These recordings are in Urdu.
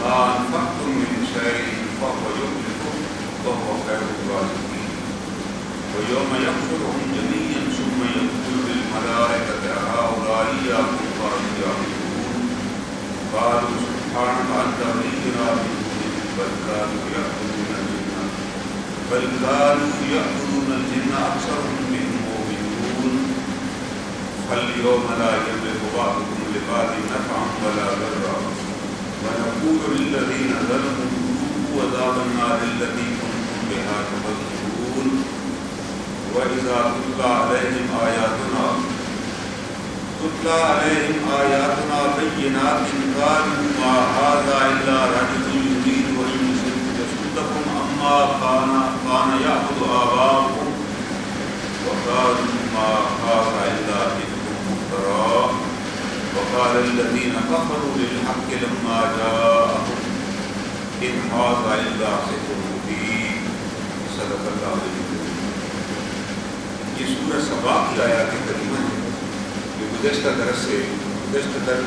ما أنفقتم من شيء فهو يخلفه وهو خير الرازقين ويوم يحشرهم جميعا ثم يقول للملائكة أهؤلاء إياكم كانوا يعبدون قالوا سبحانك أنت ولينا من دونهم بل كانوا يعبدون الجن أكثرهم منهم مؤمنون فاليوم لا يملك بعضكم لبعض نفعا ولا ضرا ونقول للذين ظلموا ذوقوا عذاب النار التي كنتم بها تكذبون وإذا تتلى عليهم آياتنا بينات قالوا ما هذا إلا رجل يريد أن يصدكم عما كان يعبد آباؤكم وقالوا ما هذا إلا إفك مفترى وقال الذين كفروا للحق لما جاءهم إن هذا إلا سحر مبين صدق اللہ علیہ وسلم۔ یہ سورہ سبا کی آیات کریمہ ہے جو گزشتہ درس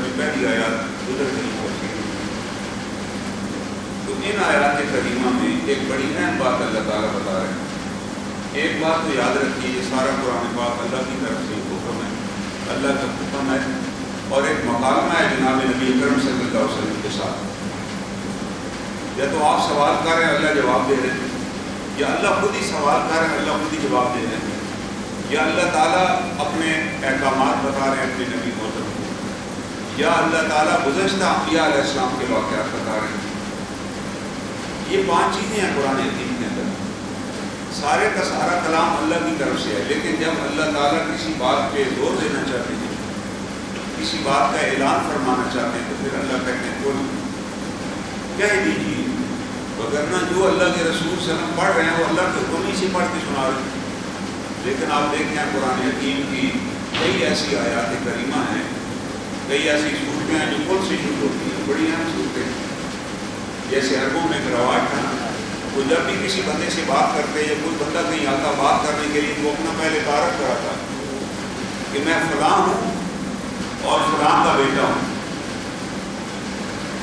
میں پہلی آیات گزر گئی ہوتی ہے۔ تو ان آیات کریمہ میں ایک بڑی اہم بات اللہ تعالیٰ بتا رہے ہیں۔ ایک بات تو یاد رکھیے، یہ سارا قرآن پاک اللہ کی طرف سے حکم ہے، اللہ کا حکم ہے، اور ایک مکالمہ ہے جناب نبی اکرم صلی اللہ علیہ وسلم کے ساتھ۔ یا تو آپ سوال کر رہے ہیں اللہ جواب دے رہے ہیں، یا اللہ خود ہی سوال کر رہے ہیں اللہ خود ہی جواب دے رہے ہیں، یا اللہ تعالیٰ اپنے احکامات بتا رہے ہیں اپنے نبی محترم کو، یا اللہ تعالیٰ گزشتہ انبیاء علیہ السلام کے واقعات بتا رہے ہیں۔ یہ 5 چیزیں ہیں قرآن حکیم کے اندر۔ سارے کا سارا کلام اللہ کی طرف سے ہے، لیکن جب اللہ تعالیٰ کسی بات پہ زور دینا چاہتے ہیں، کسی بات کا اعلان فرمانا چاہتے ہیں، تو پھر اللہ کہتے ہیں کل کہہ دیجیے، وگرنہ جو اللہ کے رسول صلی اللہ علیہ وسلم پڑھ رہے ہیں وہ اللہ کے حکم ہی سے پڑھ کے سنا رہے ہیں۔ لیکن آپ دیکھیں قرآن حکیم کی کئی ایسی آیات کریمہ ہیں، کئی ایسی صورتیں ہیں جو کل سے شروع ہوتی ہیں، بڑی اہم صورتیں ہیں۔ جیسے عربوں میں ایک رواج تھا، وہ جب بھی کسی بندے سے بات کرتے یا کوئی بندہ کہیں آتا بات کرنے کے لیے، تو اپنا پہلے تعارف کراتا کہ میں فلاں ہوں اور فلاں کا بیٹا ہوں۔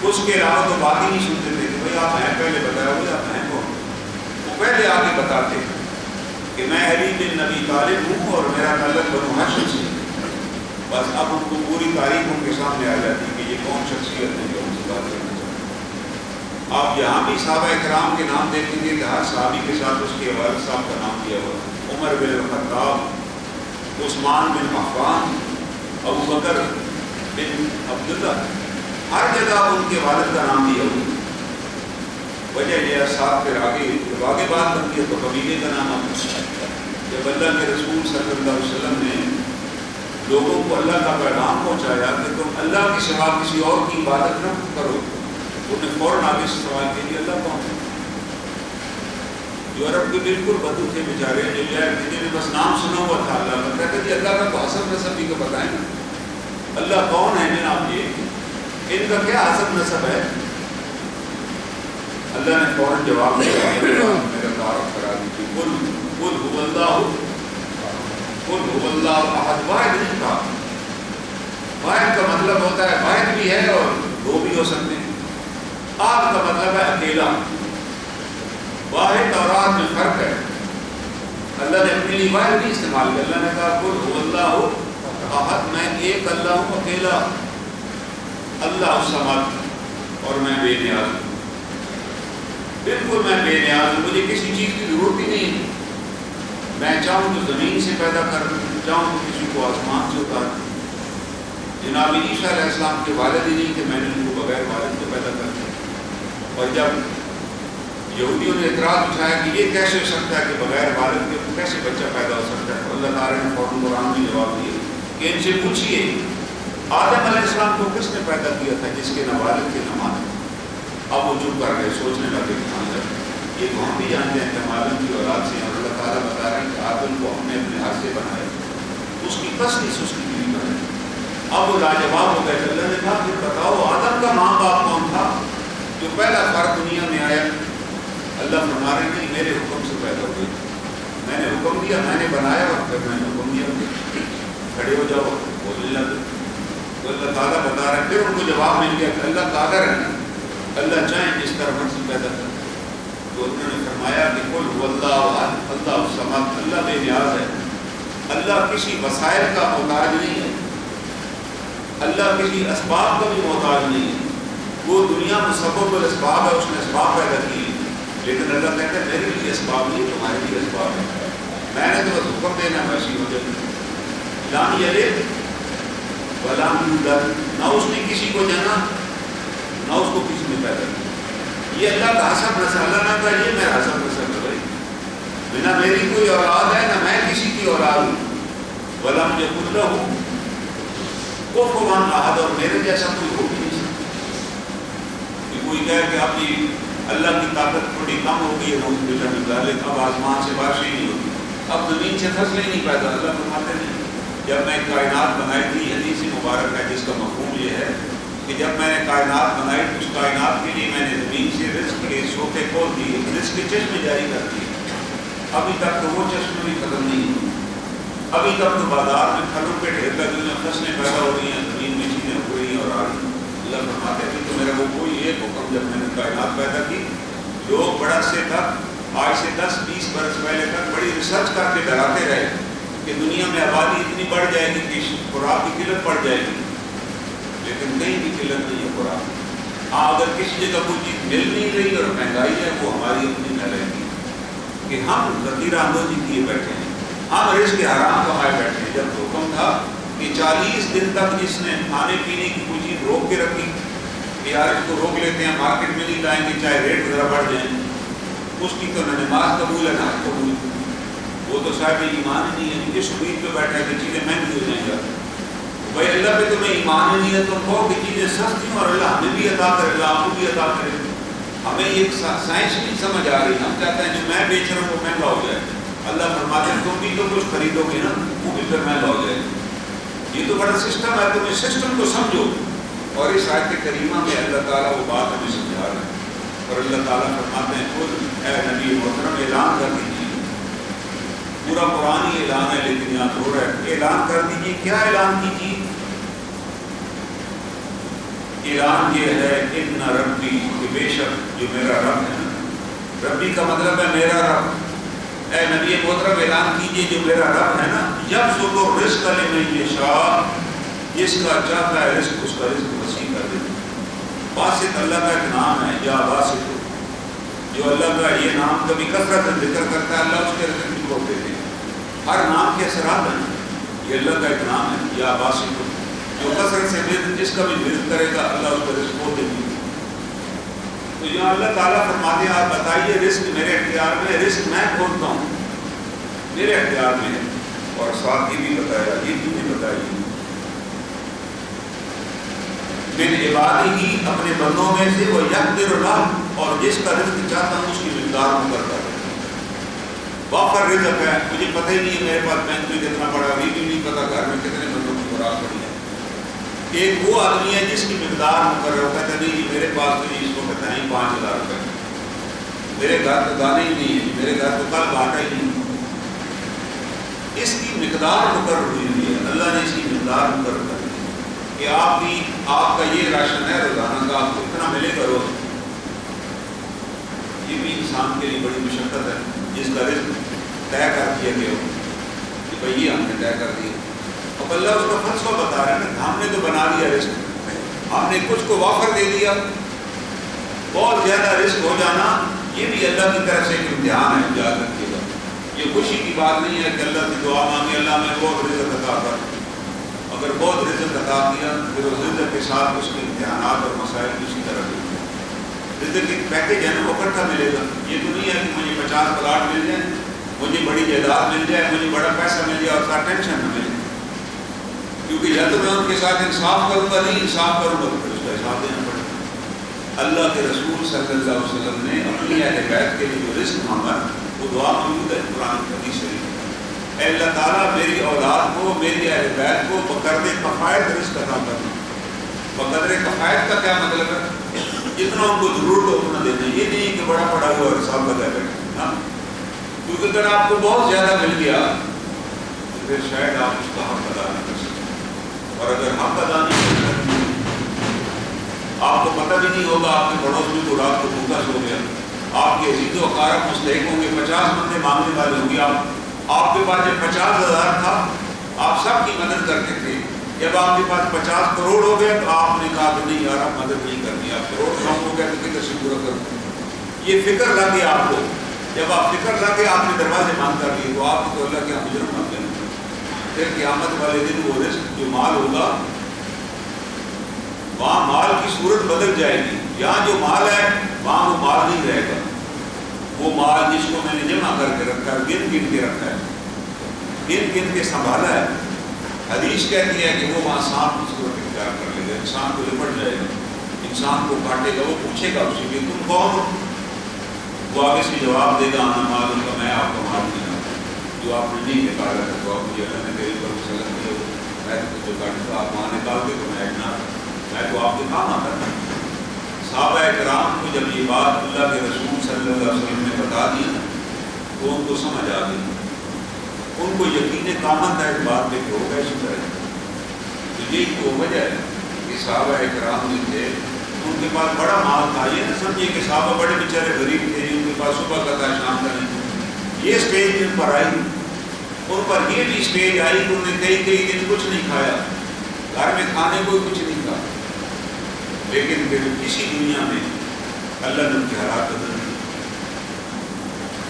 اس کے علاوہ تو بات ہی نہیں سنتے تھے کہ بھائی آپ ہیں، پہلے بتایا ہوئے آپ ہیں کون۔ وہ پہلے آ کے بتاتے کہ میں علی بن نبی طالب ہوں اور میرا تعلق بنو ہاشم سے۔ بس اب ان کو پوری تاریخ ان کے سامنے آ جاتی کہ یہ کون شخصیت ہے جو ان سے بات کرنا چاہتے ہیں۔ آپ یہاں بھی صحابہ کرام کے نام دیکھیں گے کہ ہر صحابی کے ساتھ اس کے والد صاحب کا نام دیا ہوا، عمر بن الخطاب، عثمان بن عفان، ابو بکر بن عبداللہ، ہر جگہ ان کے والد کا نام دیا ہوا۔ وجہ یہ ساتھ پھر آگے جب آگے بات بنتی ہے تو قبیلے کا نام آتا ہے۔ جب اللہ کے رسول صلی اللہ علیہ وسلم نے لوگوں کو اللہ کا پیغام پہنچایا کہ تم اللہ کے سوا کسی اور کی عبادت نہ کرو، انہیں فوراً آگے سے سوال کے لیے اللہ کون ہے؟ جو عرب کے بالکل بدو تھے بیچارے، جنہیں نے بس نام سنا ہوا تھا اللہ کا، کہتے کہ اللہ کا تو حسب نسب بھی تو بتائیں نا، اللہ کون ہے جناب یہ، ان کا کیا حسب نسب ہے؟ اللہ نے فوراً جواب دیا، میرا تعارف کرا دیجیے، قل هو اللہ احد، واحد نہیں تھا۔ واحد کا مطلب ہوتا ہے واحد بھی ہے اور دو بھی ہو سکتے ہیں، آگ کا مطلب ہے اکیلا۔ واحد اور آگ میں فرق ہے۔ اللہ نے اپنے لیے واحد نہیں استعمال کیا، اللہ نے کہا قل هو اللہ احد، میں ایک اللہ ہوں اکیلا، اللہ الصمد، اور میں بے نیاز ہوں، بالکل میں بے نیاز ہوں، مجھے کسی چیز کی ضرورت ہی نہیں ہے۔ میں چاہوں تو زمین سے پیدا کر دوں، چاہوں تو کسی کو آسمان سے اتار دوں۔ جناب عیسیٰ علیہ السلام کے والد ہی نہیں کہ میں نے ان کو بغیر والد کے پیدا کر دیا۔ اور جب یہودیوں نے اعتراض اٹھایا کہ یہ کیسے ہو سکتا ہے کہ بغیر والد کے کیسے بچہ پیدا ہو سکتا ہے، تو اللہ تعالیٰ نے فوراً قرآن میں جواب دیا کہ ان سے پوچھیے آدم علیہ السلام کو کس نے پیدا کیا تھا جس کے نہ والد کے نہ ماں۔ اب وہ چپ کر گئے، سوچنے لگے کہ یہ تو ہم بھی جانتے ہیں کہ ہم آدم کی اولاد سے ہیں، اور اللہ تعالیٰ بتا رہے ہیں کہ آدم کو ہم نے اپنے ہاتھ سے بنایا، اس کی تسلیس اس کی بیوی بنائی۔ اب وہ لاجواب ہو گئے۔ اللہ نے کہا پھر بتاؤ آدم کا ماں باپ کون تھا جو پہلا فرد دنیا میں آیا؟ اللہ فرما رہے ہیں میرے حکم سے پیدا ہوئے، میں نے حکم دیا، میں نے بنایا، اور پھر میں نے حکم دیا کھڑے ہو جاؤ بولنے لگے۔ تو اللہ تعالیٰ بتا رہے ہیں، پھر ان کو جواب مل گیا کہ اللہ قادر ہے، اللہ چاہیں جس طرح مرضی پیدا کر دے۔ تو انہوں نے فرمایا کہ قل هو اللہ احد اللہ الصمد، اللہ بے نیاز ہے، اللہ کسی وسائل کا محتاج نہیں ہے، اللہ کسی اسباب کا بھی محتاج نہیں ہے۔ وہ دنیا مسبب الاسباب ہے، اس نے اسباب پیدا کی، لیکن اللہ کہتا ہے میرے لیے اسباب نہیں، تمہارے لیے اسباب ہے، میں نے تو بس حکم دینا ویسی ہو جائے۔ لم یلد ولم یولد، نہ اس نے کسی کو جانا نہ اس کو کسی نے پیدا کیا۔ یہ اللہ کا حسب نسب، اللہ نہ کہا یہ میرا حسب نسب ہے بھائی، نہ میری کوئی اولاد ہے نہ میں کسی کی اولاد ہوں۔ ولم یکن لہ کفوا احد، اور میرے جیسا کوئی ہو بھی نہیں سکتا کہ کوئی کہے کہ اب یہ اللہ کی طاقت تھوڑی کم ہو گئی ہے، وہ بیٹا نکالے، اب آسمان سے بارشیں نہیں ہوتی، اب زمین سے فصلیں نہیں پیدا۔ اللہ فرماتے ہیں جب میں کائنات بنائی تھی، حدیث مبارک ہے جس کا مفہوم یہ ہے کہ جب میں نے کائنات بنائی تو اس کائنات کے لیے میں نے زمین سے رزق کے سوتے کھول دیے، رزق کے چشمے جاری کر دیے۔ ابھی تک تو وہ چشمے بھی ختم نہیں ہوئے، ابھی تک تو بازار میں پھلوں کے ڈھیر لگے ہوئے، فصلیں پیدا ہو رہی ہیں، زمین میں چیزیں ہو رہی ہیں اور آ رہی ہیں۔ اللہ فرماتے ہیں تو میرا وہ کوئی ایک حکم جب میں نے کائنات پیدا کی، لوگ بڑا سے تک آج سے 10-20 برس پہلے تک بڑی ریسرچ کر کے ڈراتے رہے کہ دنیا میں آبادی اتنی بڑھ جائے گی کہ خوراک کی قلت پڑ جائے گی، لیکن کہیں بھی قلت نہیں ہے خوراک۔ ہاں اگر کسی جگہ کوئی چیز مل نہیں رہی اور مہنگائی ہے، وہ ہماری اپنی نالائکی کہ ہم ذخیرہ اندوزی کیے بیٹھے ہیں، ہم رزق حرام کمائے بیٹھے ہیں۔ جب حکم تھا کہ 40 دن تک جس نے کھانے پینے کی کوئی چیز روک کے رکھی کہ یار اس کو روک لیتے ہیں، مارکیٹ میں نہیں لائیں گے چاہے ریٹ ذرا بڑھ جائیں، اس کی تو نہ نماز قبول ہے نہ حج قبول، وہ تو صاحب ایمان ہی نہیں ہے، جس امید پہ بیٹھا ہے کہ چیزیں مہنگی ہو جائیں گی۔ بھائی اللہ پہ تمہیں ایمان ہی نہیں ہے، تم کہو کہ چیزیں سستی ہوں اور اللہ ہمیں بھی عطا کرے، اللہ آپ کو بھی عطا کرے۔ ہمیں ایک سائنس نہیں سمجھ آ رہی، ہم چاہتے ہیں جو میں بیچ رہا ہوں وہ مہنگا ہو جائے، اللہ فرماتے ہیں تم بھی تو کچھ خریدو گے نا، وہ بھی پھر مہنگا ہو جائے۔ یہ تو بڑا سسٹم ہے، تم اس سسٹم کو سمجھو۔ اور اس آیت کریمہ میں اللہ تعالیٰ وہ بات ہمیں سمجھا رہا ہے، اور اللہ تعالیٰ فرماتے ہیں خود اے نبی محترم اعلان کر دیجیے، پورا قرآن ہی اعلان ہے لیکن یہاں ہو رہا ہے، اعلان کر دیجیے۔ کیا اعلان کیجیے؟ اعلان یہ ہے ان ربی، کہ بے شک جو میرا رب ہے، ربی کا مطلب ہے میرا رب۔ اے نبی محترم اعلان کیجیے جو میرا رب ہے نا، یبسط الرزق لمن یشاء، جس کا چاہتا ہے رزق اس کا رزق وسیع کر دیتا ہے۔ باسط اللہ کا ایک نام ہے، یا باسط، جو اللہ کا یہ نام کبھی کثرت ذکر کرتا ہے اللہ اس کے رزق بھی روک دیتے ہیں۔ ہر نام کے اثرات ہیں، یہ اللہ کا ایک نام ہے یا باسط، جو کثرت سے جس کا بھی رزق کرے گا اللہ اس کا رزق کھول دے گا۔ تو یہاں اللہ تعالیٰ فرماتے ہیں آپ بتائیے رزق میرے اختیار میں ہے، رزق میں کھولتا ہوں، میرے اختیار میں ہے۔ اور ساتھ یہ بھی بتایا، یہ بھی بتائی من عبادی، اپنے بندوں میں سے، وہ یقدر اللہ، اور جس کا رزق چاہتا ہوں اس کی مقدار مقرر کر دیتا ہوں۔ وافر رزق ہے، مجھے پتہ ہی نہیں ہے میرے پاس بینک میں کتنا پڑا، ابھی بھی نہیں پتا گھر میں کتنے بندوں کی خوراک پڑی ہے۔ ایک وہ آدمی ہے جس کی مقدار مقرر ہوتا ہے، نہیں میرے پاس تو اس وقت ہے 5000 روپے، میرے گھر تو دانے ہی نہیں ہے، میرے گھر تو کل باٹا ہی نہیں۔ اس کی مقدار مقرر ہوئی ہے، اللہ نے اس کی مقدار مقرر کر دی کہ آپ کا یہ راشن ہے روزانہ کا، آپ کو اتنا ملے گا روز۔ یہ بھی انسان کے لیے بڑی مشقت ہے جس کا رزق طے کر دیا گیا ہو کہ بھائی یہ ہم نے طے کر دیا، اب اللہ اس کا فلسفہ بتا رہے ہیں نا، ہم نے تو بنا دیا رزق، ہم نے کچھ کو وافر دے دیا۔ بہت زیادہ رزق ہو جانا یہ بھی اللہ کی طرف سے ایک امتحان ہے، یاد رکھیے گا۔ یہ خوشی کی بات نہیں ہے کہ اللہ سے دعا مانگے اللہ میں بہت رزق عطا کر، اگر بہت رزق عطا کیا پھر اس رزق کے ساتھ اس کے امتحانات اور مسائل اسی طرح ہوتے ہیں۔ رزق ایک پیکج ہے نا، وہ اکٹھا ملے گا، یہ تو نہیں ہے کہ مجھے 50 پلاٹ مل جائیں، مجھے بڑی جائیداد مل جائے، مجھے بڑا پیسہ مل جائے اور ساتھ ٹینشن نہ ملے، کیونکہ یا تو میں ان کے ساتھ انصاف کروں گا، نہیں انصاف کروں گا تو پھر اس کا حساب دینا پڑے گا۔ اللہ کے رسول صلی اللہ علیہ وسلم نے اپنی اہل بیت کے لیے جو رزق مانگا وہ دعا موجود ہے قرآن حدیث شریف میں، اے اللہ تعالیٰ میری اولاد کو، میری اہل بیت کو بقدر کفایت رزق عطا کرنا۔ بقدر کفایت کا کیا مطلب ہے؟ جتنا ان کو ضرورت ہو اتنا دینا، یہ نہیں کہ بڑا پڑا ہوا حساب لگا بیٹھے، کیونکہ اگر آپ کو بہت زیادہ مل گیا تو پھر شاید آپ اس کا حق ادا نہیں کر سکتے، اور اگر حق ادا نہیں کر سکتے آپ کو پتہ بھی نہیں ہوگا آپ کے پڑوس میں کو رات کو بھوکا سو گیا، آپ کے عزیز و اقارب مستحق ہوں گے، 50 بندے مانگنے والے ہوں گے، آپ کے پاس جب 50,000 تھا آپ سب کی مدد کرتے تھے، جب آپ کے پاس 50 کروڑ ہو گئے تو آپ نے کہا کہ نہیں یار آپ مدد نہیں کرنی، آپ کروڑ کام ہو گیا تو کتنے سے پورا کروں۔ یہ فکر لگ گیا آپ کو، جب آپ فکر لگ گیا آپ نے دروازے بند کر لیے تو آپ کو اللہ کے یہاں مجرم بن گئے۔ پھر قیامت والے دن وہ رزق جو مال ہوگا وہاں مال کی صورت بدل جائے گی، یہاں جو مال ہے وہاں وہ مال نہیں رہے گا، وہ مال جس کو میں نے جمع کر کے رکھا ہے، گن گن کے رکھا ہے، گن گن کے سنبھالا ہے، حدیث کہتی ہے کہ وہ وہاں سانپ کی صورت اختیار کر لے گا، انسان کو لپٹ جائے گا، انسان کو کاٹے گا، وہ پوچھے گا اسے کہ تم کون ہو؟ وہ آگے سے جواب دے گا آنا معلوم کا میں آپ کو معلوم نہیں آتا جو آپ نے نہیں نکالا تھا، تو آپ مجھے اللہ نے میرے پر مسلم کیا میں جو کاٹا تو آپ وہاں نکال دے تو میں تو آپ کے کام آتا تھا۔ صحابہ کرام کو جب یہ بات اللہ کے رسول صلی اللہ علیہ وسلم نے بتا دی تو ان کو سمجھ آ گئی، ان کو یقین کامت ہے اس بات پہ کہ ہوگا اسی طرح۔ تو یہی تو وجہ ہے کہ صحابہ کرام جو تھے ان کے پاس بڑا مال تھا، یہ نہ سمجھے کہ صحابہ بڑے بیچارے غریب تھے ان کے پاس صبح کا تھا شام کا نہیں۔ یہ اسٹیج ان پر آئی، ان پر یہ بھی اسٹیج آئی کہ انہوں نے کئی دن کچھ نہیں کھایا، گھر میں کھانے کو کچھ نہیں تھا، لیکن پھر کسی دنیا میں اللہ نے ان کے حالات بدل دیے۔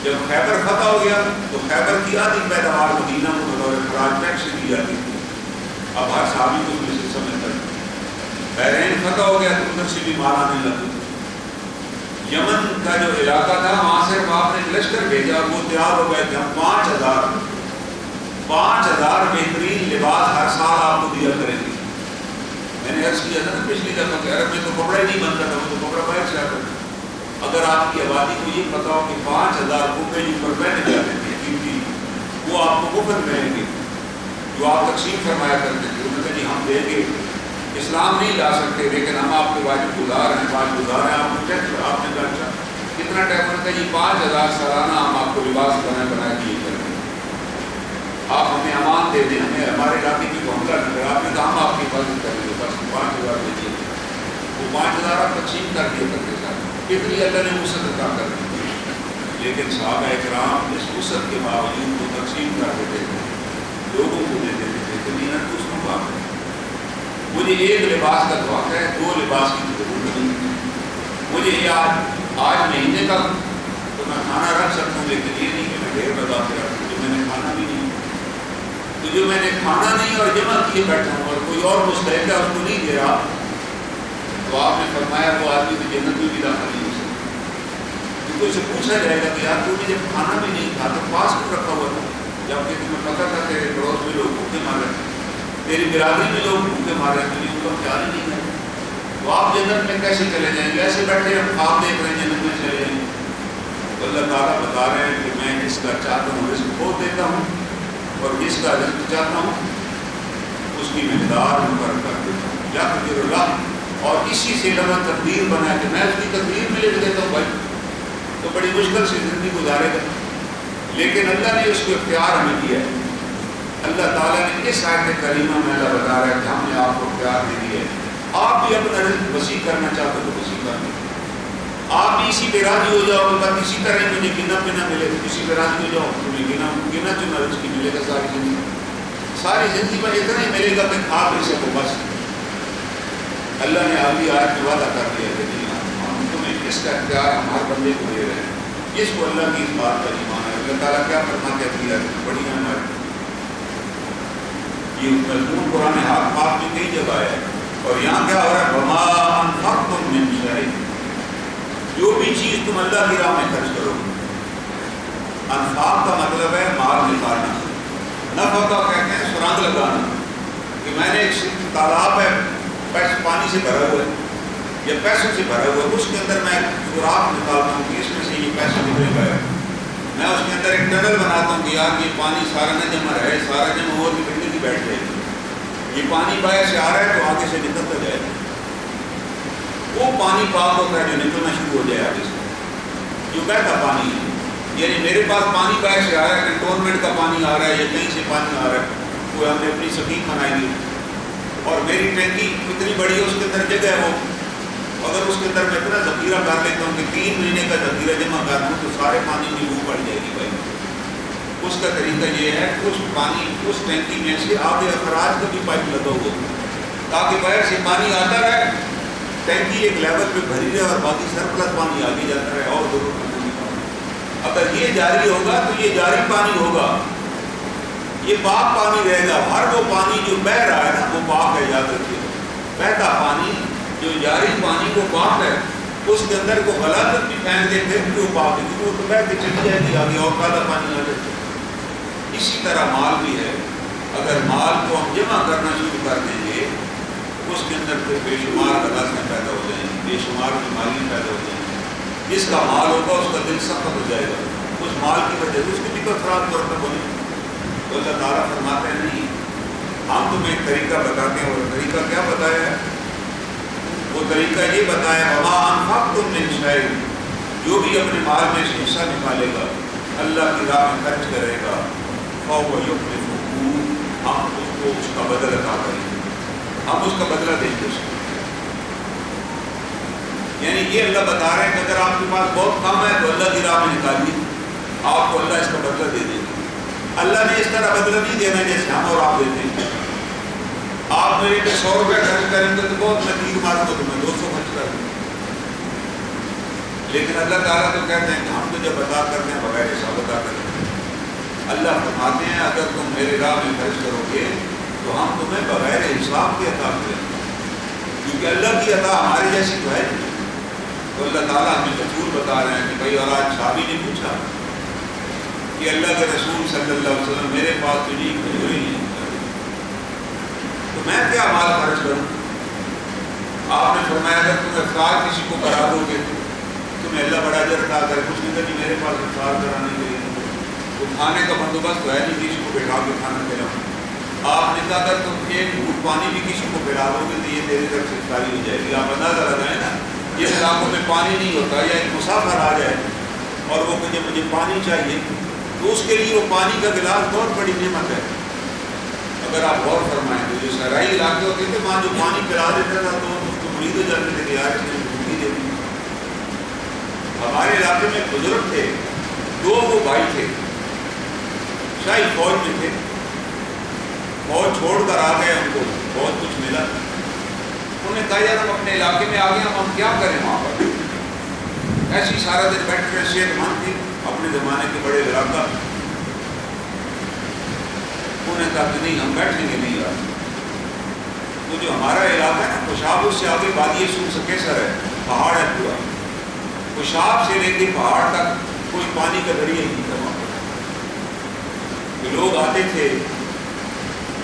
جب خیبر فتح ہو گیا تو خیبر کی آدھی پیداوار مدینہ کو بطور خراج ٹیکس دی جاتی تھی، اب ہر صحابی کو اس میں سے سمجھتا ہے۔ بحرین فتح ہو گیا تو ادھر سے بھی مال آنے لگا۔ یمن کا جو علاقہ تھا وہاں سے آپ نے لشکر بھیجا اور وہ تیار ہو گئے کہ ہم 5,000 بہترین لباس ہر سال آپ کو دیا کریں گے۔ میں نے عرض کیا تھا نا پچھلی دفعہ کہ عرب میں تو کپڑا ہی نہیں بنتا تھا، وہ تو کپڑا باہر سے آتا تھا۔ اگر آپ کی آبادی کو یہ پتا ہو کہ 5,000 کپڑے جو پر پہنے جاتے تھے قیمتی وہ آپ کو مفت ملیں گے، جو آپ تقسیم فرمایا کرتے تھے، انہوں نے کہا جی ہم دیں گے، اسلام نہیں لا سکتے لیکن ہم آپ کے واجب گزار ہیں، آپ کو ٹیکس آپ نے کہا اچھا کتنا ٹیکس ہوتا ہے جی 5,000 سالانہ ہم آپ کو لباس بنا کے یہ کریں گے، آپ ہمیں امان دے دیں، ہمیں ہمارے علاقے کی حملہ نہیں کرا، آپ نے کہا ہم آپ کی حفاظت کریں گے، بس 5,000 دے دیے، وہ 5,000 آپ تقسیم کر دیا کرتے ساتھ، کتنی اللہ نے وسعت عطا کر دی، لیکن صحابہ کرام اس وسعت کے باوجود وہ تقسیم کر دیتے تھے، لوگوں کو دے دیتے تھے، زمین دوسروں کو آپ مجھے ایک لباس کا دھوکہ ہے، 2 لباس کی ضرورت نہیں، مجھے یہ آج مہینے کا تو میں کھانا رکھ سکتا ہوں، لیکن یہ نہیں کہ میں ڈھیر لگا کے رکھوں جو میں نے کھانا بھی نہیں، تو جو میں نے کھانا نہیں اور جمع کیے بیٹھا ہوں اور کوئی اور مستحق ہے اس کو نہیں دے رہا، تو آپ نے فرمایا وہ آدمی تو جنت میں بھی داخل نہیں ہو سکتا، کیونکہ اسے پوچھا جائے گا کہ یار تو نے جب کھانا بھی نہیں کھا تو پاس کیوں رکھا ہوا تھا، جبکہ تمہیں پتہ تھا تیرے پڑوس میں لوگ بھوکے مار رہے ہیں، تیری برادری میں لوگ بھوکے مار رہے ہیں، تجھے ان کا خیال ہی نہیں ہے، تو آپ جنت میں کیسے چلے جائیں گے؟ ایسے بیٹھے ہم خواب دیکھ رہے ہیں جنت میں چلے جائیں گے؟ تو اللہ تعالیٰ بتا رہے ہیں کہ میں جس کا چاہتا ہوں رزق کو دیتا ہوں اور جس کا رزق چاہتا ہوں اس کی مقدار مقرر کر دیتا ہوں، یقدر اللہ، اور اسی سے لگا تقدیر بنا کہ میں اس کی تقدیر میں لکھ دیتا ہوں بھائی، تو بڑی مشکل سے زندگی گزارے گا، لیکن اللہ نے اس کو اختیار ہمیں دیا ہے۔ اللہ تعالیٰ نے اس آیت کریمہ میں اللہ بتا رہا ہے کہ ہم نے آپ کو اختیار دے دیا ہے، آپ بھی اپنا رزق وسیع کرنا چاہتے تو وسیع کر لیں، آپ بھی اسی پہ راضی ہو جاؤ کہ اسی طرح مجھے گنا پنا ملے تو کسی پہ راضی ہو جاؤ، تمہیں گنا چنا رزق کی ملے گا ساری زندگی میں اتنا ہی ملے گا کہ کھا پی سکو بس۔ اللہ نے اگلی آیت میں وعدہ کر دیا کہ ہم تمہیں اس کا اختیار ہم ہر بندے کو دے رہے ہیں، اس کو اللہ کی اس بات کا ایمان ہے۔ اللہ تعالیٰ کیا فرماتے ہیں بڑی ہماری یہ مضمون قرآن پاک میں کئی جگہ ہے، اور یہاں کیا ہو رہا ہے وما انفقتم من شیء، جو بھی چیز تم اللہ کی راہ میں خرچ کرو، انفاق کا مطلب ہے مال نکالنا، نفقہ کہتے ہیں سرنگ لگانا، کہ میں نے ایک تالاب ہے پانی سے بھرا ہوا ہے یا پیسوں سے بھرا ہوا ہے، اس کے اندر میں سوراخ نکالتا ہوں کہ اس میں سے یہ پیسہ نکلے گا، میں اس کے اندر ایک ٹنل بناتا ہوں کہ یار یہ پانی سارا نہ جمع رہے، سارا جمع ہو کے زندگی بیٹھ جائے گی، یہ پانی باہر سے آ رہا ہے تو آگے سے نکلتا جائے گا، وہ پانی پاک ہوتا ہے جو نکلنا شروع ہو جائے آگے سے، جو بہتا پانی ہے، یعنی میرے پاس پانی باہر سے آ رہا ہے، کنٹونمنٹ کا پانی آ رہا ہے یا کہیں سے پانی آ رہا ہے، وہ ہم نے اپنی سکیم بنائی گی اور میری ٹینکی اتنی بڑی ہے اس کے اندر جگہ ہے وہ اگر اس کے اندر میں اتنا ذخیرہ کر لیتا ہوں کہ 3 مہینے کا ذخیرہ جمع کر دوں تو سارے پانی میں منہ پڑ جائے گی بھائی. اس کا طریقہ یہ ہے کہ اس پانی اس ٹینکی میں سے آگے اخراج کا بھی پائپ لگا ہو تاکہ باہر سے پانی آتا رہے, ٹینکی ایک لیول پہ بھری رہے اور باقی سرپلس پانی آگے جاتا رہے اور ضرورت نہیں پانی. اگر یہ جاری ہوگا تو یہ جاری پانی ہوگا, یہ پاک پانی رہے گا. ہر وہ پانی جو بہہ رہا ہے نا وہ پاک ہے, یاد رکھیے. بہتا پانی جو جاری پانی وہ پاک ہے, اس کے اندر کو غلط بھی پھینک دے پھر بھی وہ پاک ہے کیونکہ وہ تو بہہ کے چلی جائے گی آگے اور زیادہ پانی آ جائے. اسی طرح مال بھی ہے, اگر مال کو ہم جمع کرنا شروع کر دیں گے اس کے اندر پھر بے شمار غلطیاں پیدا ہو جائیں گی, بے شمار بیماریاں پیدا ہو جائیں گی. جس کا مال ہوگا اس کا دل سخت ہو جائے گا, اس مال کی وجہ سے اس کی بھی کوئی خراب مرتب ہوگی. تو اللہ تعالیٰ فرماتے ہیں نہیں, ہم تمہیں ایک طریقہ بتاتے ہیں. اور طریقہ کیا بتایا ہے؟ وہ طریقہ یہ بتایا وما انفقتم من شیء, جو بھی اپنے مال میں سے حصہ نکالے گا اللہ کی راہ میں خرچ کرے گا فهو يخلفه, ہم اس کو اس کا بدلہ عطا کریں گے, ہم اس کا بدلہ دیں گے اس کو. یعنی یہ اللہ بتا رہے ہیں کہ اگر آپ کے پاس بہت کم ہے تو اللہ کی راہ میں نکالیے, آپ کو اللہ اس کا بدلہ دے دیں گے. اللہ نے اس طرح بدلہ نہیں دینا جیسے ہم اور آپ دیتے ہیں. آپ میرے پہ 100 روپے خرچ کریں گے تو بہت میں 3 ماروں گا تو میں 200 خرچ کر دوں. لیکن اللہ تعالیٰ تو کہتے ہیں کہ ہم تو جب عطا کرتے ہیں بغیر حساب عطا کرتے ہیں. اللہ فرماتے ہیں اگر تم میرے راہ میں خرچ کرو گے تو ہم تمہیں بغیر حساب کے عطا کریں گے, کیونکہ اللہ کی عطا ہمارے جیسی تو ہے نہیں. تو اللہ تعالیٰ ہمیں رسول بتا رہے ہیں کہ بھائی, اور آج صحابی نے پوچھا کہ اللہ کے رسول صلی اللہ علیہ وسلم میرے پاس تو نہیں کھجوریں ہیں تو میں کیا مال خرچ کروں؟ آپ نے فرمایا اگر تم افطار کسی کو کرا دو گے تمہیں اللہ بڑا اجر عطا کرے. کچھ نہیں کہ میرے پاس افطار کرانے کے لیے تو کھانے کا بندوبست تو ہے نہیں کسی کو بٹھا کے کھانا کھلاؤں. آپ نے کہا اگر تم ایک گھوٹ پانی بھی کسی کو پلا دو گے تو یہ تیری طرف سے افطاری ہو جائے گی. آپ اندازہ لگائیں نا, جن علاقوں میں پانی نہیں ہوتا یا ایک مسافر آ جائے اور وہ کہ مجھے پانی چاہیے تو اس کے لیے وہ پانی کا گلاس بہت بڑی نعمت ہے. اگر آپ غور فرمائیں تو جو صحرائی علاقے ہوتے تھے وہاں جو پانی پلا دیتا تھا تو اس کو مرید ہو جاتے تھے کہ یار اس نے بھوک نہیں دیتی. ہمارے علاقے میں بزرگ تھے, 2 وہ بھائی تھے, شاہی فوج میں تھے, فوج چھوڑ کر آ گئے, ان کو بہت کچھ ملا. انہوں نے کہا یار ہم اپنے علاقے میں آ گئے, ہم کیا کریں وہاں پر. ایسی سارا دن بیٹھ کر صحت مند تھی, اپنے زمانے کے بڑے علاقہ. انہوں نے کہا کہ نہیں ہم بیٹھیں گے نہیں یار. تو جو ہمارا علاقہ ہے نا خوشاب, اس سے آگے وادی سور سکیسر ہے, پہاڑ ہے پورا. خوشاب سے لے کے پہاڑ تک کوئی پانی کا ذریعہ نہیں تھا وہاں پر. لوگ آتے تھے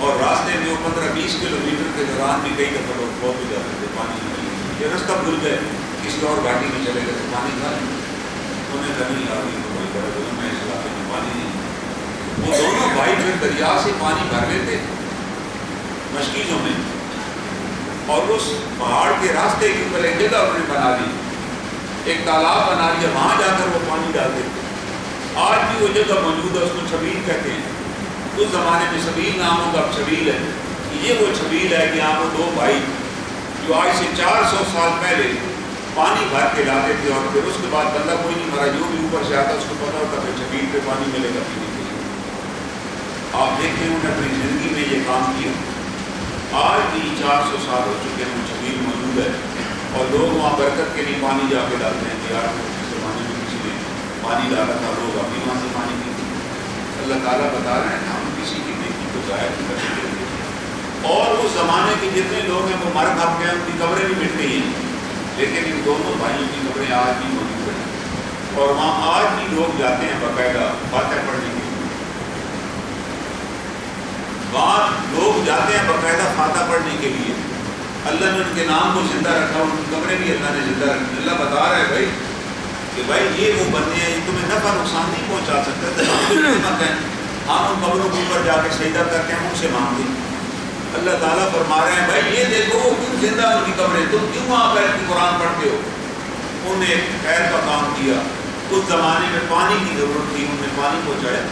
اور راستے میں وہ 15-20 کلومیٹر کے دوران بھی کئی دفعہ لوگ بہت ہو جاتے تھے پانی نہیں. یہ رستہ بھول گئے, کسی اور گاڑی میں چلے گئے تو پانی تھا. انہیں کہا نہیں آگے تو کوئی بڑا دونوں میں اس علاقے میں پانی نہیں. وہ دونوں بھائی پھر دریا سے پانی بھر لیتے مشکیزوں میں, اور اس پہاڑ کے راستے کے اوپر ایک جگہ انہوں نے بنا لی, ایک تالاب بنا لیا, وہاں جا کر وہ پانی ڈالتے تھے. آج بھی وہ جگہ موجود ہے, اس کو چھبیل کہتے ہیں. اس زمانے میں چھبیل ناموں کا چھبیل ہے. یہ وہ چھبیل ہے کہ یہاں وہ 2 بھائی جو آج سے 400 سال پہلے پانی بھر کے لاتے تھے, اور پھر اس کے بعد بندہ کوئی نہیں مرا, جو بھی اوپر سے آتا اس کو پتا ہوتا کہ چھبیل پہ پانی ملے گا پینے کے لیے. آپ دیکھیں انہوں نے اپنی زندگی میں یہ کام کیا. آج بھی 400 سال ہو چکے ہیں, وہ چھبیل موجود ہے اور لوگ وہاں برکت کے لیے پانی جا کے ڈالتے ہیں کہ یار اس زمانے میں کسی نے پانی ڈالا تھا, لوگ ابھی وہاں سے پانی پیتے. اللہ تعالیٰ بتا رہے ہیں ہم کسی کی نیکی کو ضائع نہیں کر سکتے. اور اس زمانے کے جتنے لوگ ہیں وہ مر کھپ گئے, ان کی قبریں بھی مٹ گئی ہیں, لیکن ان دونوں بھائیوں کی قبریں آج بھی موجود ہیں. اور وہاں آج بھی لوگ جاتے ہیں باقاعدہ فاتح پڑھنے کے لیے. وہاں لوگ جاتے ہیں باقاعدہ فاتح پڑھنے کے لیے. اللہ نے ان کے نام کو زندہ رکھا, ان کی قبریں بھی اللہ نے زندہ رکھی. اللہ بتا رہا ہے بھائی کہ بھائی یہ وہ بندے ہیں تمہیں نفع نقصان نہیں پہنچا سکتے. ہم ان قبروں کے اوپر جا کے سجدہ کرتے ہیں, ان سے مانگتے ہیں. اللہ تعالیٰ فرما رہے ہیں بھائی یہ دیکھو وہ کیوں زندہ ان کی قبریں, تم کیوں وہاں بیٹھ کے قرآن پڑھتے ہو. انہوں نے ایک خیر کا کام کیا. اس زمانے میں پانی کی ضرورت تھی, انہوں نے پانی پہنچایا.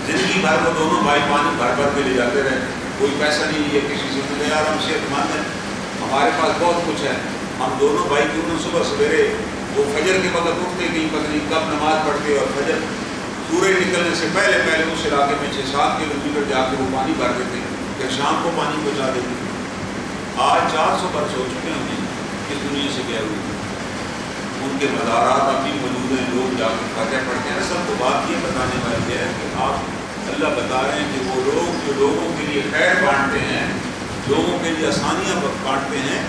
زندگی بھر وہ دونوں بھائی پانی بھر بھر کے لے جاتے رہے. کوئی پیسہ نہیں لیا کسی سے, تو یار ہم صحت مند ہیں, ہمارے پاس بہت کچھ ہے, ہم دونوں بھائی کیوں نہ صبح سویرے وہ فجر کے وقت اٹھتے نہیں، پتہ نہیں کب نماز پڑھتے، اور فجر سورج نکلنے سے پہلے پہلے اس علاقے میں 6-7 کلو میٹر جا کے وہ پانی بھر دیتے، پھر شام کو پانی پہنچا دیتے۔ آج 400 برس ہو چکے ہیں اس دنیا سے گئے ہوئے، ان کے مزارات اب بھی موجود ہیں، لوگ جا کے فاتحہ پڑھتے ہیں۔ سب کو بات یہ بتانے والی ہے کہ آپ اللہ بتا رہے ہیں کہ وہ لوگ جو لوگوں کے لیے خیر بانٹتے ہیں، لوگوں کے لیے آسانیاں بانٹتے ہیں،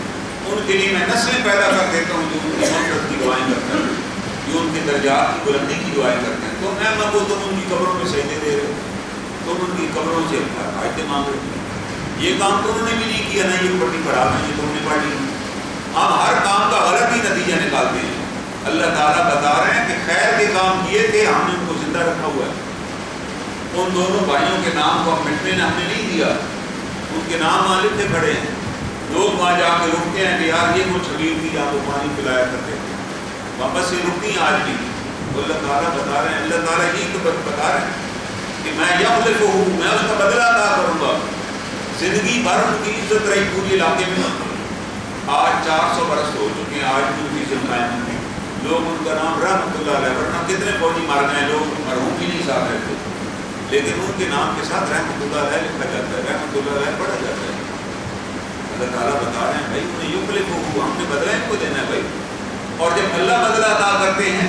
ان کے لیے میں نسلیں پیدا کر دیتا ہوں جو ان کی مغفرت کی دعائیں کرتے ہیں، جو ان کے درجات کی بلندی کی دعائیں کرتے ہیں۔ تو میں وہ تم ان کی قبروں میں سجدے دے رہے ہو، تم ان کی قبروں سے آیتیں مانگ رہے ہو۔ یہ کام تو انہوں نے بھی نہیں کیا، نہ یہ پڑھی پڑھا ہے، یہ تم نے پڑھ لی۔ ہم ہر کام کا غلط ہی نتیجہ نکالتے ہیں۔ اللہ تعالیٰ بتا رہے ہیں کہ خیر کے کام کیے تھے، ہم نے ان کو زندہ رکھا ہوا ہے۔ ان دونوں بھائیوں کے نام کو مٹنے نے ہم نے نہیں دیا، ان کے نام وہاں لکھے کھڑے ہیں۔ لوگ وہاں جا کے رکتے ہیں کہ یار یہ کچھ حبیب تھی، آپ کو پانی پلایا کرتے تھے، واپس سے رکتی ہیں آج بھی۔ اللہ تعالیٰ بتا رہے ہیں، اللہ تعالیٰ یہ بتا رہے ہیں کہ میں یخلف ہوں، میں اس کا بدلہ ادا کروں گا۔ زندگی بھر ان کی عزت رہی پوری علاقے میں، آج 400 برس ہو چکے ہیں، آج بھی ان کی عزت قائم ہے۔ لوگ ان کا نام رحمۃ اللہ علیہ، ورنہ کتنے فوجی مار گئے، لوگ مرحوم بھی نہیں ساتھ رہتے، لیکن ان کے نام کے ساتھ رحمۃ اللہ علیہ لکھا جاتا ہے، رحمۃ اللہ علیہ پڑھا جاتا ہے۔ اللہ تعالیٰ بتا رہے ہیں بھائی انہیں یخلف ہوں، ہم نے بدلہ ان کو دینا ہے بھائی۔ اور جب اللہ بدلہ ادا کرتے ہیں،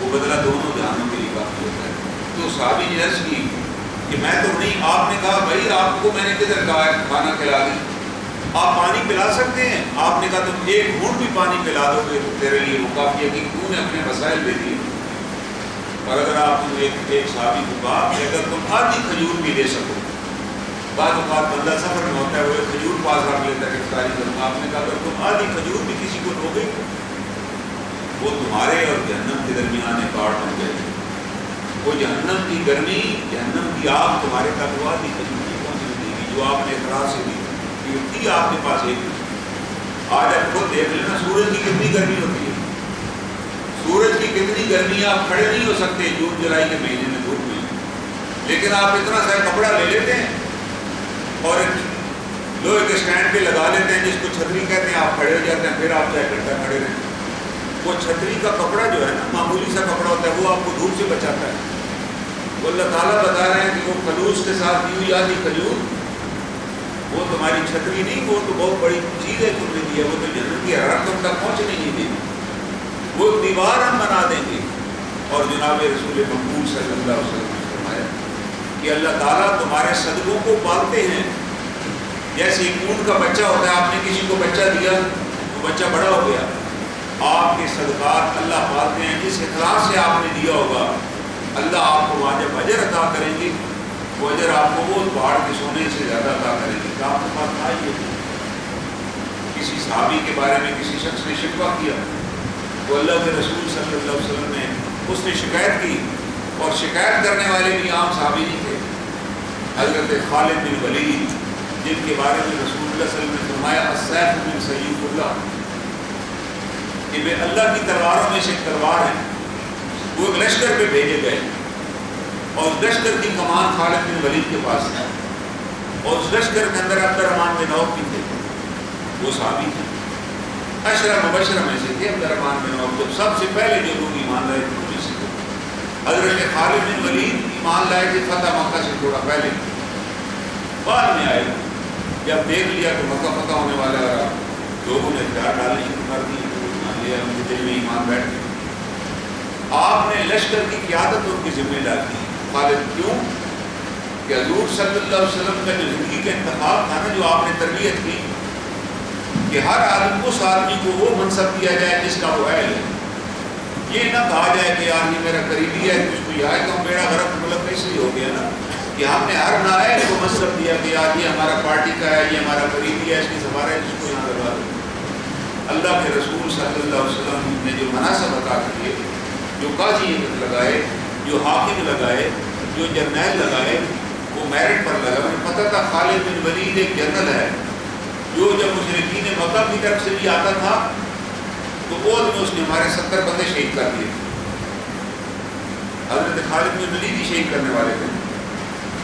وہ بدلہ دونوں جہانوں کے لیے کافی ہوتا ہے۔ تو صحابی نے عرض کی کہ میں تو نہیں، آپ نے کہا بھائی آپ کو میں نے کدھر کہا ہے کھانا کھلا دیں، آپ پانی پلا سکتے ہیں؟ آپ نے کہا تم ایک گھونٹ بھی پانی پلا دو گے تو تیرے لیے وہ کافی ہے، کہ تو نے اپنے مسائل دے دیے۔ اور اگر آپ ایک صحابی کو کہا کہ اگر تم آدھی کھجور بھی دے سکو، بعض اوقات بندہ سفر میں ہوتا ہے وہ کھجور پاس رکھ لیتا ہے کہ افطاری کروں، آپ نے کہا اگر تم آدھی کھجور بھی کسی کو دو گے، وہ تمہارے اور جہنم کے درمیان ایک کاٹ بن جائے گی۔ وہ جہنم کی گرمی، جہنم کی آگ تمہارے تک وہ آدھی کھجور نہیں پہنچنے دے گی جو آپ نے اقرار سے دی تھی آپ کے پاس ایک۔ آج آپ خود دیکھ لینا سورج کی کتنی گرمی ہوتی ہے، سورج کی کتنی گرمی، آپ کھڑے نہیں ہو سکتے جون جولائی کے مہینے میں دھوپ میں، لیکن آپ اتنا سا کپڑا لے لیتے ہیں اور لوہے کے اسٹینڈ پہ لگا لیتے ہیں جس کو چھتری کہتے ہیں، آپ کھڑے ہو جاتے ہیں، پھر آپ 1 گھنٹہ کھڑے رہتے ہیں۔ وہ چھتری کا کپڑا جو ہے نا، معمولی سا کپڑا ہوتا ہے، وہ آپ کو دھوپ سے بچاتا ہے۔ تو اللہ تعالیٰ بتا رہے ہیں کہ وہ خلوص کے ساتھ دی ہوئی آدھی کھجور، وہ تمہاری چھتری نہیں، وہ تو بہت بڑی چیز ہے تم نے دی ہے، وہ تو جنت کی حرارت تم تک پہنچنے نہیں دے گی، وہ دیوار ہم بنا دیں گے۔ اور جناب رسول مقبول صلی اللہ علیہ وسلم نے فرمایا کہ اللہ تعالیٰ تمہارے صدقوں کو پالتے ہیں، جیسے ایک اونٹ کا بچہ ہوتا ہے، آپ نے کسی کو بچہ دیا، وہ بچہ بڑا ہو گیا، آپ کے صدقات اللہ پالتے ہیں۔ جس اخلاص سے آپ نے دیا ہوگا، اللہ آپ کو وہاں جب اجر عطا کریں گے، وہ اجر آپ کو وہ پہاڑ کے سونے سے زیادہ عطا کریں گے۔ کہ آپ کے پاس آئیے، کسی صحابی کے بارے میں کسی شخص نے شکوہ کیا، تو اللہ کے رسول صلی اللہ علیہ وسلم نے اس نے شکایت کی، اور شکایت کرنے والے بھی عام صحابی نہیں تھے۔ حضرت خالد بن ولید، جن کے بارے میں رسول اللہ صلی اللہ علیہ وسلم نے فرمایا السیف من سیف اللہ، کہ وہ اللہ کی تلواروں میں سے ایک تلوار ہے، وہ ایک لشکر پہ بھیجے گئے، اور اس لشکر کی کمان خالد بن ولید کے پاس ہے، اور اس لشکر کے اندر عبد الرحمن بن عوف بھی تھے، وہ صحابی تھے، عشرہ مبشرہ میں سے تھے عبد الرحمن بن عوف، جب سب سے پہلے جو لوگ ایمان لائے تھے ان میں سے تھے۔ حضرت خالد بن ولید ایمان لائے تھے فتح مکہ سے تھوڑا پہلے، بعد میں آئے جب دیکھ لیا کہ مکہ فتح ہونے والا ہے، لوگوں نے ہتھیار ڈالنے شروع کر دی، مان لیا ان کے دل میں ایمان بیٹھ گیا۔ آپ نے لشکر کی قیادت ان کی ذمہ ڈال دی خالد، کیوں کہ حضور صلی اللہ علیہ وسلم کا جو زندگی کا انتخاب تھا نا، جو آپ نے تربیت کی کہ ہر آدمی اس آدمی کو وہ منصب دیا جائے جس کا وہ اہل ہے، یہ نہ کہا جائے کہ یار یہ میرا قریبی ہے اس کو یہ آئے تو میرا غرق ملک ایسے ہی ہو گیا نا، کہ ہم نے ہر نائب کو منصب دیا کہ یار یہ ہمارا پارٹی کا ہے، یہ ہمارا قریبی ہے، اس کی سفارہ ہے، جس کو یہاں لگا دو۔ اللہ کے رسول صلی اللہ علیہ وسلم نے جو مناسب عطا کیے، جو قاضی لگائے، جو حاکم لگائے، جو جرنیل لگائے، وہ میرٹ پر لگا۔ مجھے پتہ تھا خالد بن ولید ایک جنرل ہے جو جب مشرکین مکہ کی طرف سے بھی آتا تھا تو عہد میں اس نے ہمارے 70 بندے شہید کر دیے۔ حضرت خالد بن ولید ہی شہید کرنے والے تھے۔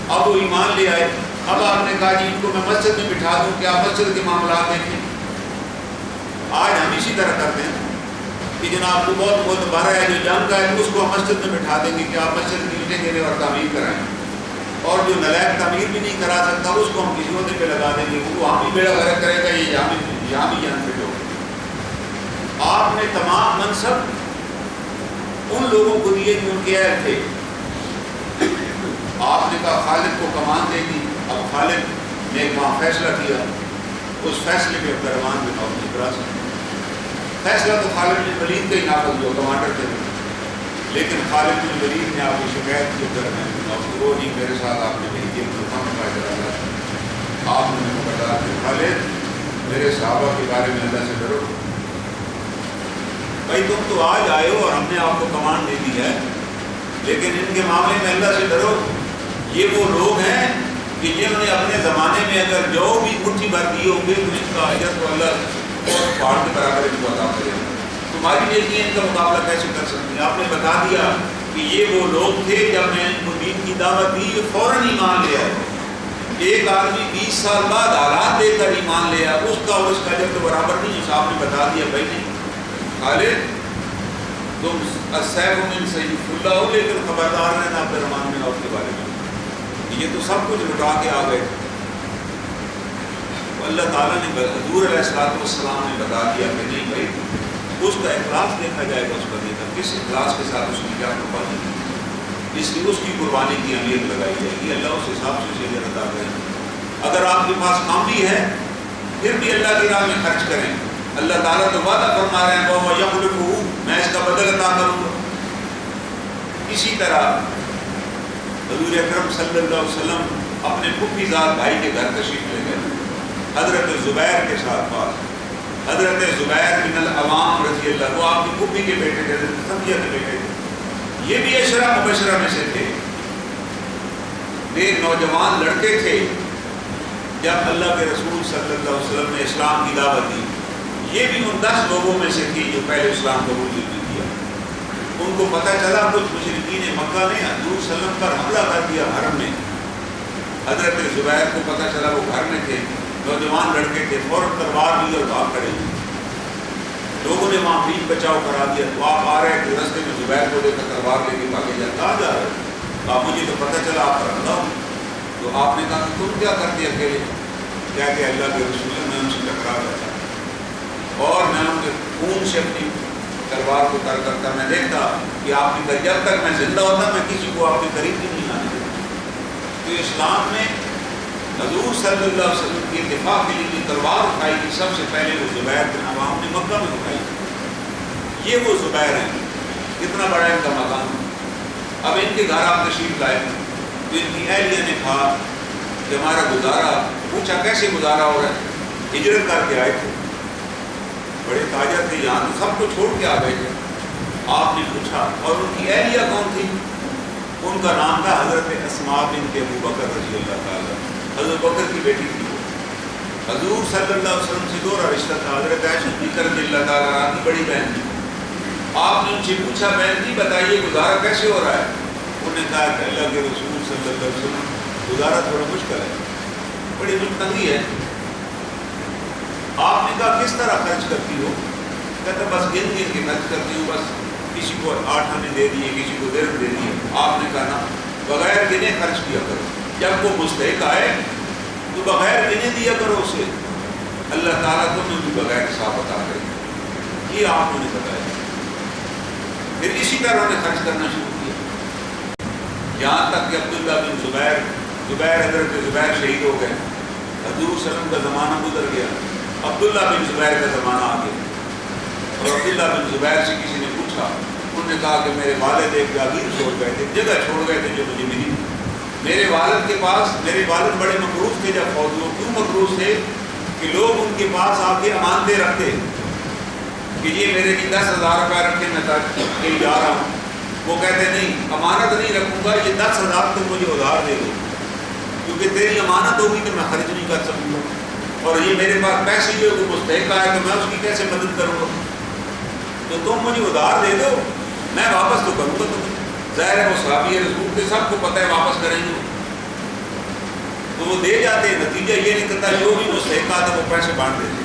اب وہ ایمان لے آئے، اب آپ نے کہا جی ان کو میں مسجد میں بٹھا دوں، کیا مسجد کے معاملات دیکھیں؟ آج ہم اسی طرح کرتے ہیں کہ جناب کو بہت معتبر ہے جو جنگ کا ہے اس کو ہم مسجد میں بٹھا دیں گے کہ آپ مسجد کی اینٹیں گرے اور تعمیر کرائیں، اور جو نلائق تعمیر بھی نہیں کرا سکتا اس کو ہم کسی عہدے پہ لگا دیں گے، وہ وہاں بھی بیڑا غرق کرے گا، یہ یہاں بھی فٹ ہوگا۔ آپ نے تمام منصب ان لوگوں کو دیے جو ان کے اہل تھے۔ آپ نے کہا خالد کو کمان دے دی، اب خالد نے ایک وہاں فیصلہ کیا، اس فیصلے پہ عبدالرحمن بن عوف نے اعتراض کیا۔ فیصلہ تو خالد بن ولید کا ہی نافذ جو کمانڈر تھے، لیکن خالد بن ولید نے آپ کی شکایت کی عبدالرحمن بن عوف کو، نہیں میرے ساتھ آپ نے نہیں کیا، کا ارادہ۔ آپ نے بتایا کہ خالد میرے صحابہ کے بارے میں اللہ سے ڈرو، بھائی تم تو آج آئے ہو اور ہم نے آپ کو کمانڈ دے دی ہے، لیکن ان کے معاملے میں اللہ سے ڈرو۔ یہ وہ لوگ ہیں کہ جنہوں نے اپنے زمانے میں اگر جو بھی مٹھی بھر دی ہوگی تو اس کا اجر تو اللہ پہاڑ کے برابر ان کو عطا کرے گا۔ تمہاری نیکیاں ان کا مقابلہ کیسے کر سکتی ہیں؟ آپ نے بتا دیا کہ یہ وہ لوگ تھے جب میں ان کو دین کی دعوت دی یہ فوراً ایمان لے آئے۔ ایک آدمی 20 سال بعد حالات دے کر ایمان لے آیا، اس کا اور اس کا اجر تو برابر نہیں۔ اس آپ نے بتا دیا بھائی نہیں خالد تم السیف من سیف اللہ ہو، لیکن خبردار رہنا عبدالرحمن بن عوف کے بارے میں، یہ تو سب کچھ لٹا کے آ گئے۔ اللہ تعالیٰ نے حضور علیہ السلام نے بتا دیا کہ نہیں بھائی اس کا اخلاص دیکھا جائے گا، اس کا دیکھا کس اخلاص کے ساتھ اس کی کیا قربانی کی، اس لیے اس کی قربانی کی اہمیت لگائی جائے گی، اللہ اس حساب سے اسے ادا کریں۔ اگر آپ کے پاس کام بھی ہے پھر بھی اللہ کی راہ میں خرچ کریں۔ اللہ تعالیٰ تو وعدہ فرما رہے ہیں وہ یخلفہ، میں اس کا بدل عطا کروں گا۔ اسی طرح حضور اکرم صلی اللہ علیہ وسلم اپنے پھوپھی زاد بھائی کے گھر تشریف لے گئے، حضرت زبیر کے ساتھ پاس۔ حضرت زبیر بن العوام رضی اللہ، وہ آپ کی پھوپھی کے بیٹے تھے، حضرت صفیہ کے بیٹے تھے، یہ بھی عشرہ مبشرہ میں سے تھے۔ ایک نوجوان لڑکے تھے جب اللہ کے رسول صلی اللہ علیہ وسلم نے اسلام کی دعوت دی، یہ بھی ان 10 لوگوں میں سے تھی جو پہلے اسلام قبول کیا۔ ان کو پتہ چلا کچھ مشرکین مکہ نے حضور صلی اللہ علیہ وسلم پر حملہ کر دیا حرم میں۔ حضرت زبیر کو پتہ چلا، وہ گھر میں تھے، نوجوان لڑکے تھے، فوراً تلوار لی اور بھاگ کھڑے۔ لوگوں نے وہاں بیچ بچاؤ کرا دیا، تو آپ آ رہے تھے رستے میں زبیر کو دیکھ کر تلوار لے کے بھاگے جا، کہاں جا رہے؟ آپ مجھے تو پتہ چلا آپ پر حملہ ہو۔ تو آپ نے کہا کہ تم کیا کرتے اکیلے؟ کیا کہ اللہ کے رسول میں ان سے ٹکرا جاتا اور میں ان کے خون سے اپنی تلوار کو تر کرتا، میں دیکھتا کہ آپ کی جب تک میں زندہ ہوتا میں کسی کو آپ کے قریب بھی نہیں آنے دیتا۔ تو اسلام میں حضور صلی اللہ علیہ وسلم کے دفاع کے لیے تلوار اٹھائی گئی سب سے پہلے وہ زبیر بن عوام نے مکہ میں اٹھائی۔ یہ وہ زبیر ہیں، کتنا بڑا ان کا مقام۔ اب ان کے گھر آپ تشریف لائے تو ان کی اہلیہ نے کہا کہ ہمارا گزارا، پوچھا کیسے گزارا ہو رہا ہے؟ ہجرت کر کے آئے تھے، بڑے تاجر تھے، یہاں تو سب کو چھوڑ کے آ گئے تھے۔ آپ نے پوچھا اور ان کی اہلیہ کون تھی؟ ان کا نام تھا حضرت اسماء بنت ابو بکر رضی اللہ تعالیٰ، حضرت بکر کی بیٹی تھی وہ۔ حضور صلی اللہ علیہ وسلم سے دوہرا رشتہ تھا، حضرت عائشہ رضی اللہ تعالیٰ عنہا کی بڑی بہن تھی۔ آپ نے ان سے پوچھا بہن جی بتائیے گزارا کیسے ہو رہا ہے؟ انہوں نے کہا کہ اللہ کے رسول صلی اللہ علیہ وسلم گزارا تھوڑا مشکل ہے، بڑی تنگی ہے۔ آپ نے کہا کس طرح خرچ کرتی ہو؟ کہتا بس گن گن کے خرچ کرتی ہوں، بس کسی کو 8 آنے دے دیے، کسی کو درہم دے دیے۔ آپ نے کہا نا بغیر گنے خرچ کیا کرو، جب وہ مستحق آئے تو بغیر گنے دیا کرو اسے، اللہ تعالیٰ تمہیں بھی بغیر حساب عطا کرے گا۔ یہ آپ نے بتایا۔ پھر اسی طرح نے خرچ کرنا شروع کیا، یہاں تک کہ عبداللہ بن زبیر حضرت زبیر شہید ہو گئے، حضور صلی اللہ علیہ وسلم کا زمانہ گزر گیا، عبداللہ بن زبیر کا زمانہ آ گیا۔ اور عبداللہ بن زبیر سے کسی نے پوچھا، انہوں نے کہا کہ میرے والد ایک جاگیر چھوڑ گئے تھے، جگہ چھوڑ گئے تھے جو مجھے ملی۔ میرے والد کے پاس، میرے والد بڑے مقروض تھے جب فوت ہوئے۔ کیوں مقروض تھے؟ کہ لوگ ان کے پاس آ کے امانتیں رکھتے کہ یہ میرے لیے 10,000 روپے رکھے میں کہیں جا رہا ہوں۔ وہ کہتے نہیں امانت نہیں رکھوں گا، یہ 10,000 تم مجھے ادھار دے دو، کیونکہ تیری امانت ہوگی تو میں خرچ نہیں کر سکوں گا، اور یہ میرے پاس پیسے جو ہے وہ مستحق آئے تو میں اس کی کیسے مدد کروں گا، تو تم مجھے ادھار دے دو، میں واپس تو کروں گا تمہیں۔ ظاہر ہے وہ صحابی رسول کے سب کو پتہ ہے واپس کریں گے، تو وہ دے جاتے۔ نتیجہ یہ نکلتا جو بھی مستحق آتا وہ پیسے بانٹ دیتے۔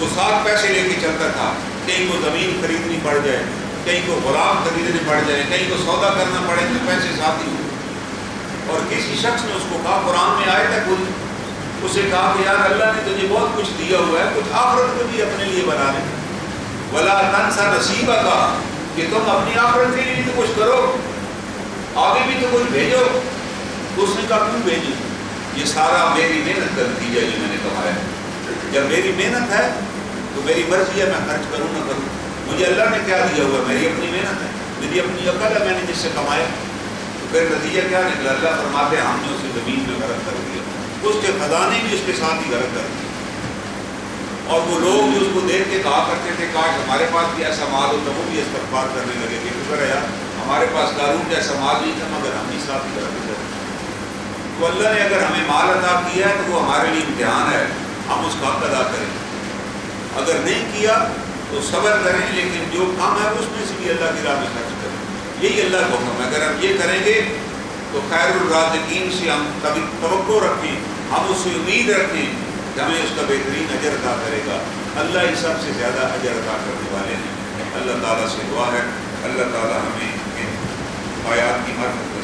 وہ 7 پیسے لے کے چلتا تھا, کہیں کو زمین خریدنی پڑ جائے, کہیں کو غلام خریدنے پڑ جائے, کہیں کو سودا کرنا پڑے تو پیسے ساتھ ہی ہوں. اور کسی شخص نے اس کو کہا, قرآن میں آئے تک اسے کہا کہ یار اللہ نے تجھے بہت کچھ دیا ہوا ہے, کچھ آخرت کو بھی اپنے لیے بنا لے. ولا تنسا نصیبک, کہ تم اپنی آخرت کے لیے بھی تو کچھ کرو, آگے بھی تو کچھ بھیجو. تو اس نے کہا کیوں بھیجوں, یہ سارا میری محنت کا نتیجہ جو میں نے کمایا ہے. جب میری محنت ہے تو میری مرضی ہے میں خرچ کروں نہ کروں. مجھے اللہ نے کیا دیا ہوا, میری اپنی محنت ہے, میری اپنی عقل ہے, میں نے جس سے کمایا. تو پھر نتیجہ کیا نکلا, اللہ فرماتے ہیں ہم نے اسے زمین میں غرق کر دیا, اس کے خزانے بھی اس کے ساتھ ہی غرق کر دیے. اور وہ لوگ جو اس کو دیکھ کے کہا کرتے تھے کاش ہمارے پاس بھی ایسا مال ہوتا, وہ بھی استغفار کرنے لگے کہ شکر ہے یار ہمارے پاس قارون جیسا مال نہیں تھا مگر ہم ہی ساتھ ہی غرق ہو جاتے. تو اللہ نے اگر ہمیں مال عطا کیا ہے تو وہ ہمارے لیے امتحان ہے, ہم اس کا حق ادا کریں. اگر نہیں کیا تو صبر کریں, لیکن جو کام ہے اس میں سے بھی اللہ کی راہ میں خرچ کریں. یہی اللہ کا حکم ہے. اگر ہم یہ کریں گے تو خیر الرازقین سے ہم کبھی توقع رکھیں, ہم اس سے امید رکھیں کہ ہمیں اس کا بہترین اجر عطا کرے گا. اللہ ہی سب سے زیادہ اجر عطا کرنے والے ہیں. اللہ تعالیٰ سے دعا ہے اللہ تعالیٰ ہمیں ان آیات کی معرفت